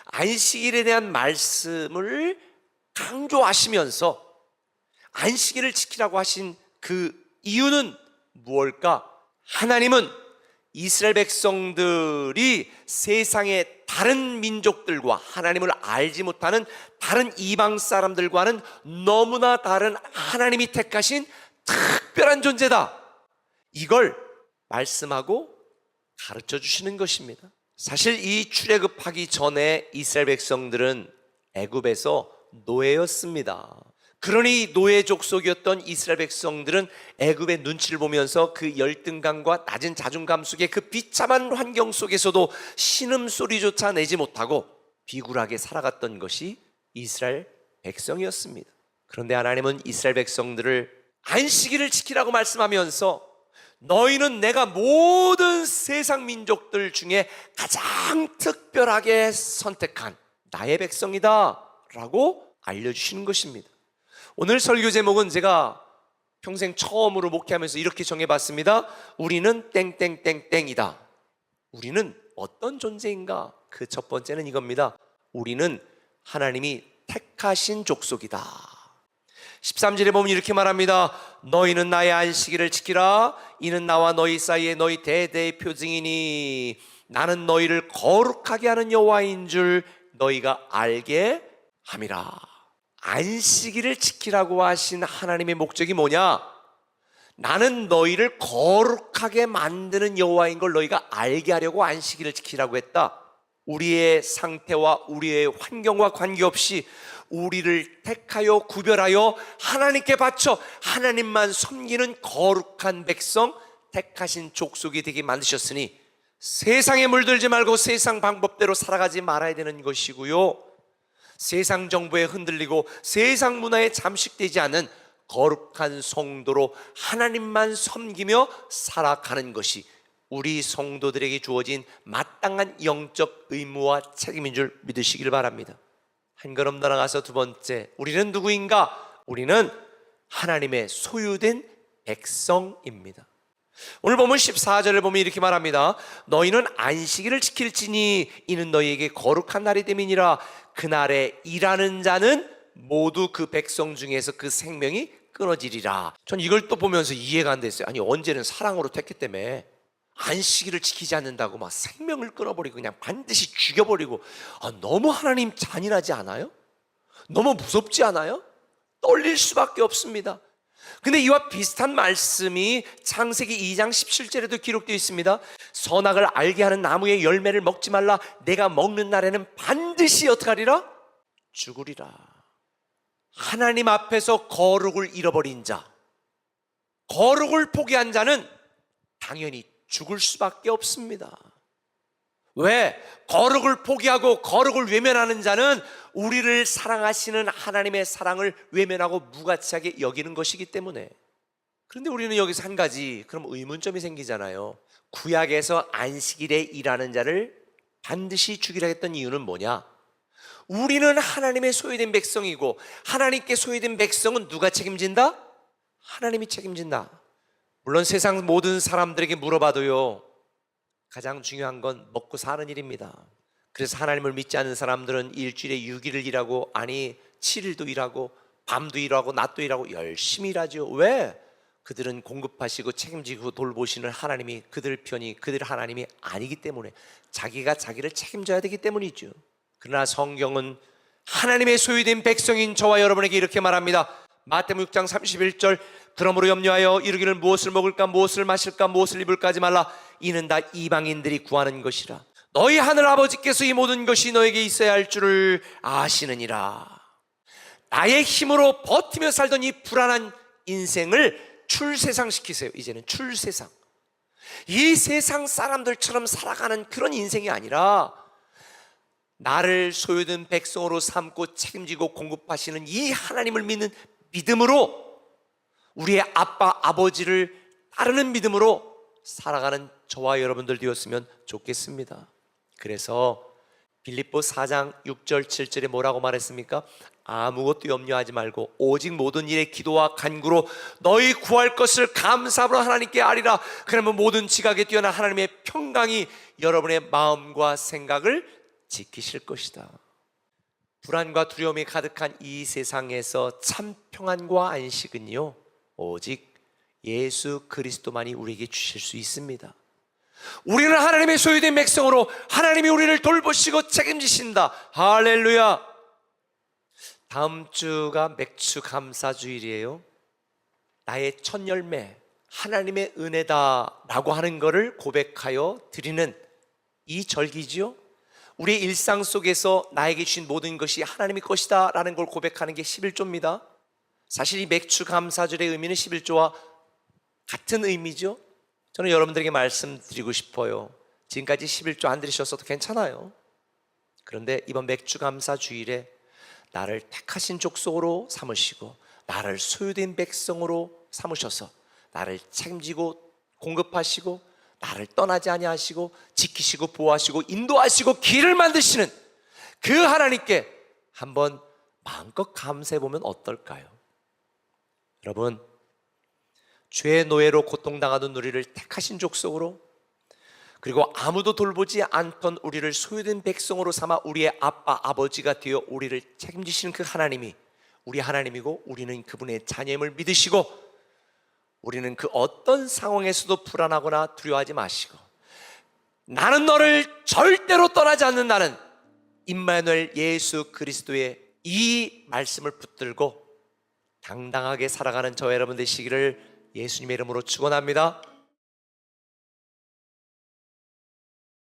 안식일에 대한 말씀을 강조하시면서 안식일을 지키라고 하신 그 이유는 무엇일까? 하나님은 이스라엘 백성들이 세상의 다른 민족들과 하나님을 알지 못하는 다른 이방 사람들과는 너무나 다른 하나님이 택하신 특별한 존재다, 이걸 말씀하고 가르쳐 주시는 것입니다. 사실 이 출애굽하기 전에 이스라엘 백성들은 애굽에서 노예였습니다. 그러니 노예 족속이었던 이스라엘 백성들은 애굽의 눈치를 보면서 그 열등감과 낮은 자존감 속에 그 비참한 환경 속에서도 신음소리조차 내지 못하고 비굴하게 살아갔던 것이 이스라엘 백성이었습니다. 그런데 하나님은 이스라엘 백성들을 안식일을 지키라고 말씀하면서 너희는 내가 모든 세상 민족들 중에 가장 특별하게 선택한 나의 백성이다 라고 알려주시는 것입니다. 오늘 설교 제목은 제가 평생 처음으로 목회하면서 이렇게 정해봤습니다. 우리는 땡땡땡땡이다. 우리는 어떤 존재인가? 그 첫 번째는 이겁니다. 우리는 하나님이 택하신 족속이다. 13절에 보면 이렇게 말합니다. 너희는 나의 안식일을 지키라. 이는 나와 너희 사이에 너희 대대의 표징이니 나는 너희를 거룩하게 하는 여호와인 줄 너희가 알게 함이라. 안식일을 지키라고 하신 하나님의 목적이 뭐냐? 나는 너희를 거룩하게 만드는 여호와인 걸 너희가 알게 하려고 안식일을 지키라고 했다. 우리의 상태와 우리의 환경과 관계없이 우리를 택하여 구별하여 하나님께 바쳐 하나님만 섬기는 거룩한 백성, 택하신 족속이 되게 만드셨으니 세상에 물들지 말고 세상 방법대로 살아가지 말아야 되는 것이고요, 세상 정보에 흔들리고 세상 문화에 잠식되지 않은 거룩한 성도로 하나님만 섬기며 살아가는 것이 우리 성도들에게 주어진 마땅한 영적 의무와 책임인 줄 믿으시길 바랍니다. 한 걸음 나아가서 두 번째, 우리는 누구인가? 우리는 하나님의 소유된 백성입니다. 오늘 보면 14절을 보면 이렇게 말합니다. 너희는 안식일을 지킬지니 이는 너희에게 거룩한 날이 됨이니라. 그날에 일하는 자는 모두 그 백성 중에서 그 생명이 끊어지리라. 전 이걸 또 보면서 이해가 안 됐어요. 아니 언제는 사랑으로 택했다며 안식일을 지키지 않는다고 막 생명을 끊어버리고 그냥 반드시 죽여버리고, 너무 하나님 잔인하지 않아요? 너무 무섭지 않아요? 떨릴 수밖에 없습니다. 근데 이와 비슷한 말씀이 창세기 2장 17절에도 기록되어 있습니다. 선악을 알게 하는 나무의 열매를 먹지 말라. 내가 먹는 날에는 반드시 어떻게 하리라? 죽으리라. 하나님 앞에서 거룩을 잃어버린 자, 거룩을 포기한 자는 당연히 죽을 수밖에 없습니다. 왜? 거룩을 포기하고 거룩을 외면하는 자는 우리를 사랑하시는 하나님의 사랑을 외면하고 무가치하게 여기는 것이기 때문에. 그런데 우리는 여기서 한 가지 그럼 의문점이 생기잖아요. 구약에서 안식일에 일하는 자를 반드시 죽이라 했던 이유는 뭐냐? 우리는 하나님의 소유된 백성이고 하나님께 소유된 백성은 누가 책임진다? 하나님이 책임진다. 물론 세상 모든 사람들에게 물어봐도요, 가장 중요한 건 먹고 사는 일입니다. 그래서 하나님을 믿지 않는 사람들은 일주일에 6일을 일하고, 아니 7일도 일하고 밤도 일하고 낮도 일하고 열심히 일하죠. 왜? 그들은 공급하시고 책임지고 돌보시는 하나님이 그들 편이, 그들 하나님이 아니기 때문에, 자기가 자기를 책임져야 되기 때문이죠. 그러나 성경은 하나님의 소유된 백성인 저와 여러분에게 이렇게 말합니다. 마태복음 6장 31절, 그러므로 염려하여 이르기를 무엇을 먹을까 무엇을 마실까 무엇을 입을까 하지 말라. 이는 다 이방인들이 구하는 것이라. 너희 하늘 아버지께서 이 모든 것이 너에게 있어야 할 줄을 아시느니라. 나의 힘으로 버티며 살던 이 불안한 인생을 출세상시키세요. 이제는 출세상. 이 세상 사람들처럼 살아가는 그런 인생이 아니라 나를 소유된 백성으로 삼고 책임지고 공급하시는 이 하나님을 믿는 믿음으로, 우리의 아빠 아버지를 따르는 믿음으로 살아가는 저와 여러분들 되었으면 좋겠습니다. 그래서 빌립보 4장 6절 7절에 뭐라고 말했습니까? 아무것도 염려하지 말고 오직 모든 일에 기도와 간구로 너희 구할 것을 감사함으로 하나님께 아리라. 그러면 모든 지각에 뛰어난 하나님의 평강이 여러분의 마음과 생각을 지키실 것이다. 불안과 두려움이 가득한 이 세상에서 참 평안과 안식은요, 오직 예수 그리스도만이 우리에게 주실 수 있습니다. 우리는 하나님의 소유된 백성으로 하나님이 우리를 돌보시고 책임지신다. 할렐루야. 다음 주가 맥주 감사주일이에요. 나의 첫 열매, 하나님의 은혜다 라고 하는 것을 고백하여 드리는 이 절기지요. 우리의 일상 속에서 나에게 주신 모든 것이 하나님의 것이다 라는 걸 고백하는 게 11조입니다. 사실 이 맥주 감사절의 의미는 11조와 같은 의미죠. 저는 여러분들에게 말씀드리고 싶어요. 지금까지 11조 안 들으셨어도 괜찮아요. 그런데 이번 맥주 감사주일에 나를 택하신 족속으로 삼으시고 나를 소유된 백성으로 삼으셔서 나를 책임지고 공급하시고 나를 떠나지 아니하시고 지키시고 보호하시고 인도하시고 길을 만드시는 그 하나님께 한번 마음껏 감사해 보면 어떨까요? 여러분, 죄의 노예로 고통당하던 우리를 택하신 족속으로, 그리고 아무도 돌보지 않던 우리를 소유된 백성으로 삼아 우리의 아빠 아버지가 되어 우리를 책임지시는 그 하나님이 우리 하나님이고, 우리는 그분의 자녀임을 믿으시고, 우리는 그 어떤 상황에서도 불안하거나 두려워하지 마시고, 나는 너를 절대로 떠나지 않는다는 임마누엘 예수 그리스도의 이 말씀을 붙들고 당당하게 살아가는 저와 여러분 되시기를 예수님의 이름으로 축원합니다.